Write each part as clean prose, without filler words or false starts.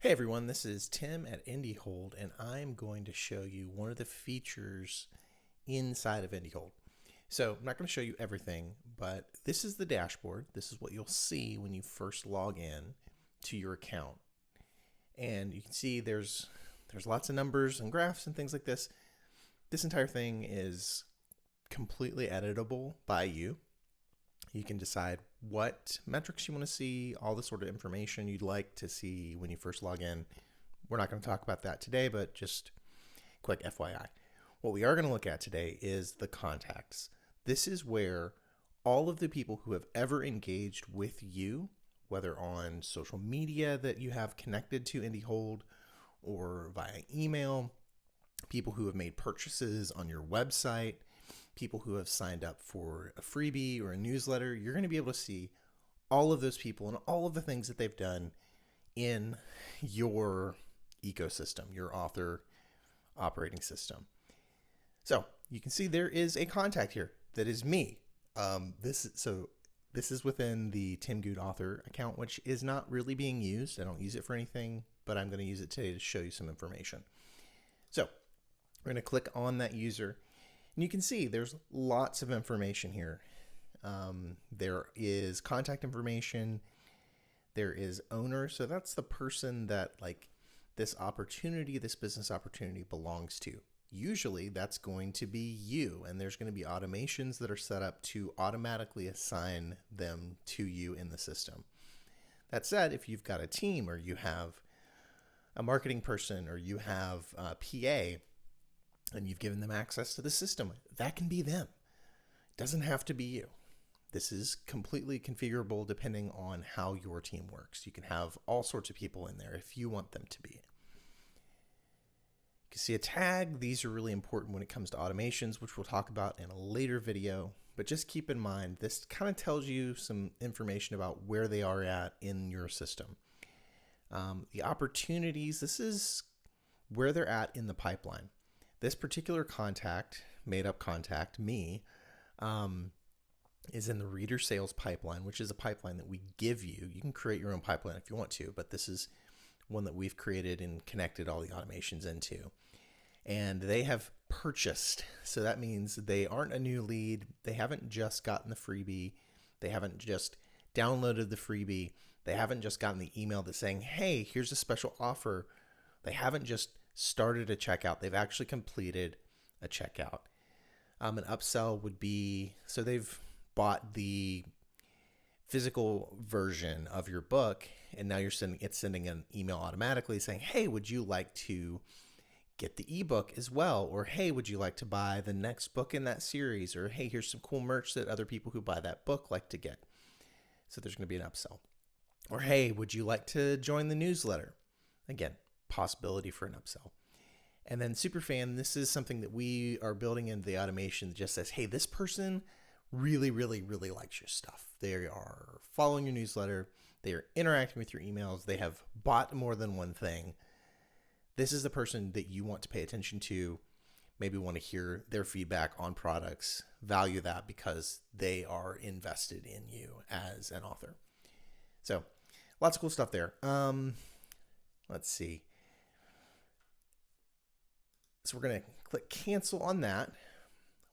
Hey everyone, this is Tim at IndieHold, and I'm going to show you one of the features inside of IndieHold. So I'm not going to show you everything, but this is the dashboard. This is what you'll see when you first log in to your account. And you can see there's lots of numbers and graphs and things like this. This entire thing is completely editable by you. You can decide what metrics you want to see, all the sort of information you'd like to see when you first log in. We're not going to talk about that today, but just quick FYI. What we are going to look at today is the contacts. This is where all of the people who have ever engaged with you, whether on social media that you have connected to IndieHold or via email, people who have made purchases on your website, people who have signed up for a freebie or a newsletter, you're going to be able to see all of those people and all of the things that they've done in your ecosystem, your author operating system. So you can see there is a contact here that is me. This is within the Tim Good author account, which is not really being used. I don't use it for anything, but I'm going to use it today to show you some information. So we're going to click on that user. And you can see there's lots of information here. There is contact information. There is owner. So that's the person that this business opportunity belongs to. Usually that's going to be you, and there's going to be automations that are set up to automatically assign them to you in the system. That said, if you've got a team or you have a marketing person or you have a PA, and you've given them access to the system, that can be them. It doesn't have to be you. This is completely configurable depending on how your team works. You can have all sorts of people in there if you want them to be. You can see a tag. These are really important when it comes to automations, which we'll talk about in a later video. But just keep in mind, this kind of tells you some information about where they are at in your system. The opportunities, this is where they're at in the pipeline. This particular contact, made up contact, me, is in the reader sales pipeline, which is a pipeline that we give you. You can create your own pipeline if you want to, but this is one that we've created and connected all the automations into. And they have purchased. So that means they aren't a new lead. They haven't just gotten the freebie. They haven't just downloaded the freebie. They haven't just gotten the email that's saying, hey, here's a special offer. They haven't just started a checkout. They've actually completed a checkout. An upsell would be, so they've bought the physical version of your book, and now it's sending an email automatically saying, hey, would you like to get the ebook as well? Or, hey, would you like to buy the next book in that series? Or, hey, here's some cool merch that other people who buy that book like to get. So there's going to be an upsell. Or, hey, would you like to join the newsletter? Again, possibility for an upsell. And then Superfan, this is something that we are building into the automation that just says, hey, this person really, really, really likes your stuff. They are following your newsletter. They are interacting with your emails. They have bought more than one thing. This is the person that you want to pay attention to, maybe want to hear their feedback on products, value that because they are invested in you as an author. So lots of cool stuff there. Let's see. So we're going to click cancel on that.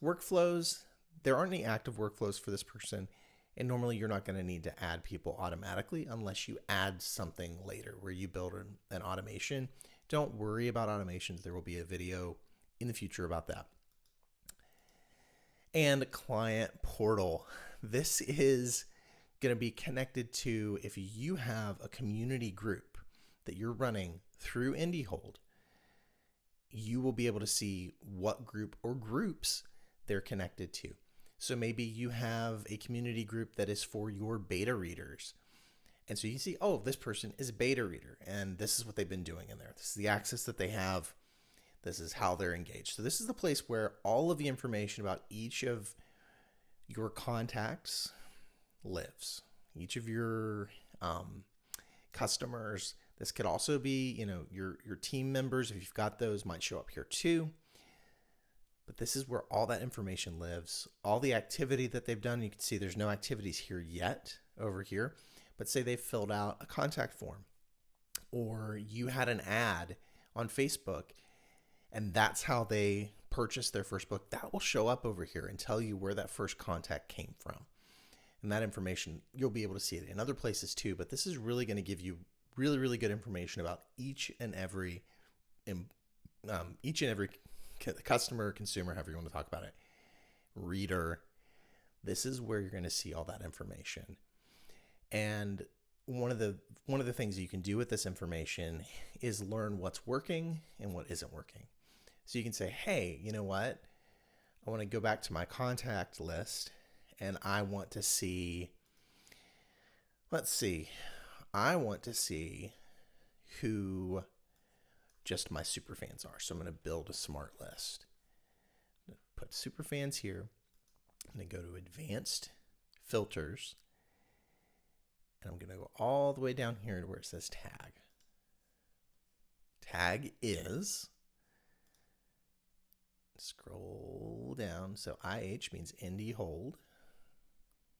Workflows, there aren't any active workflows for this person. And normally you're not going to need to add people automatically unless you add something later where you build an automation. Don't worry about automations. There will be a video in the future about that. And client portal. This is going to be connected to if you have a community group that you're running through IndieHold. You will be able to see what group or groups they're connected to. So maybe you have a community group that is for your beta readers. And so you can see, oh, this person is a beta reader, and this is what they've been doing in there. This is the access that they have. This is how they're engaged. So this is the place where all of the information about each of your contacts lives. Each of your customers. This could also be, your team members, if you've got those, might show up here too. But this is where all that information lives. All the activity that they've done, you can see there's no activities here yet over here. But say they've filled out a contact form. or you had an ad on Facebook and that's how they purchased their first book, that will show up over here and tell you where that first contact came from. And that information, you'll be able to see it in other places too, but this is really going to give you really, really good information about each and every customer, consumer, however you want to talk about it, reader. This is where you're going to see all that information. And one of the things you can do with this information is learn what's working and what isn't working. So you can say, hey, you know what? I want to go back to my contact list and I want to see, I want to see who just my super fans are. So I'm going to build a smart list. Put super fans here. I'm going to go to advanced filters. And I'm going to go all the way down here to where it says tag. Tag is, scroll down. So IH means IndieHold.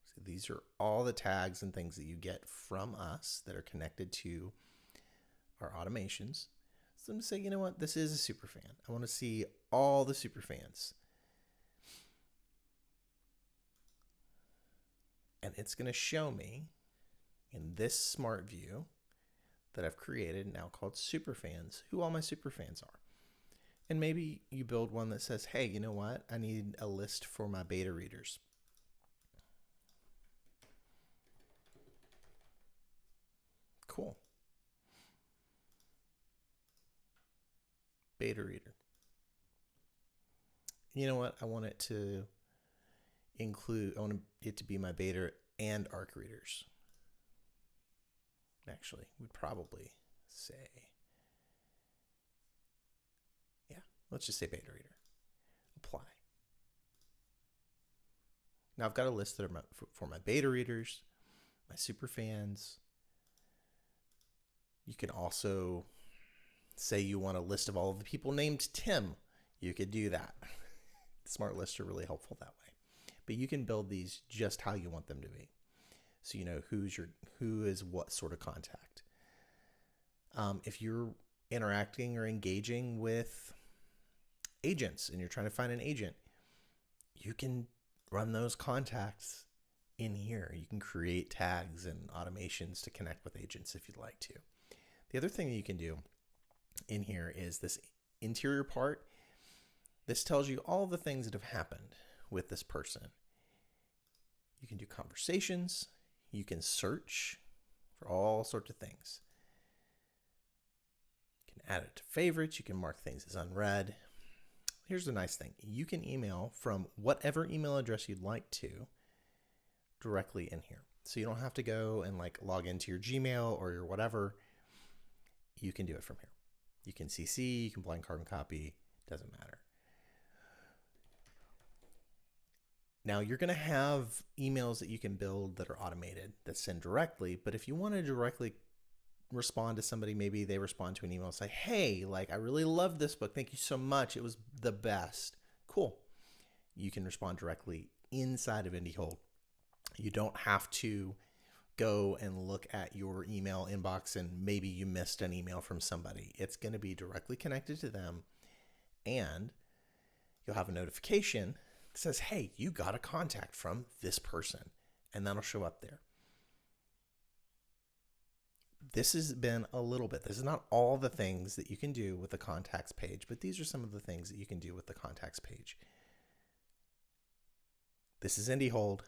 So these are all the tags and things that you get from us that are connected to our automations. So I'm going to say, you know what? This is a super fan. I want to see all the super fans. And it's going to show me in this smart view that I've created now called Superfans, who all my superfans are. And maybe you build one that says, hey, you know what? I need a list for my beta readers. Cool. Beta reader. You know what? I want it to include, I want it to be my beta and ARC readers. Actually, we'd probably say, yeah, let's just say beta reader. Apply. Now I've got a list that are for my beta readers, my super fans. You can also say you want a list of all of the people named Tim. You could do that. Smart lists are really helpful that way. But you can build these just how you want them to be. So you know who is what sort of contact. If you're interacting or engaging with agents and you're trying to find an agent, you can run those contacts in here. You can create tags and automations to connect with agents if you'd like to. The other thing that you can do in here is this interior part. This tells you all the things that have happened with this person. You can do conversations. You can search for all sorts of things. You can add it to favorites. You can mark things as unread. Here's the nice thing. You can email from whatever email address you'd like to directly in here. So you don't have to go and like log into your Gmail or your whatever. You can do it from here. You can CC, you can blind carbon copy, doesn't matter. Now you're going to have emails that you can build that are automated that send directly, but if you want to directly respond to somebody, maybe they respond to an email and say, hey, like I really loved this book. Thank you so much. It was the best. Cool. You can respond directly inside of IndieHold. You don't have to go and look at your email inbox and maybe you missed an email from somebody. It's going to be directly connected to them and you'll have a notification that says, hey, you got a contact from this person, and that'll show up there. This has been a little bit. This is not all the things that you can do with the contacts page, but these are some of the things that you can do with the contacts page. This is IndieHold.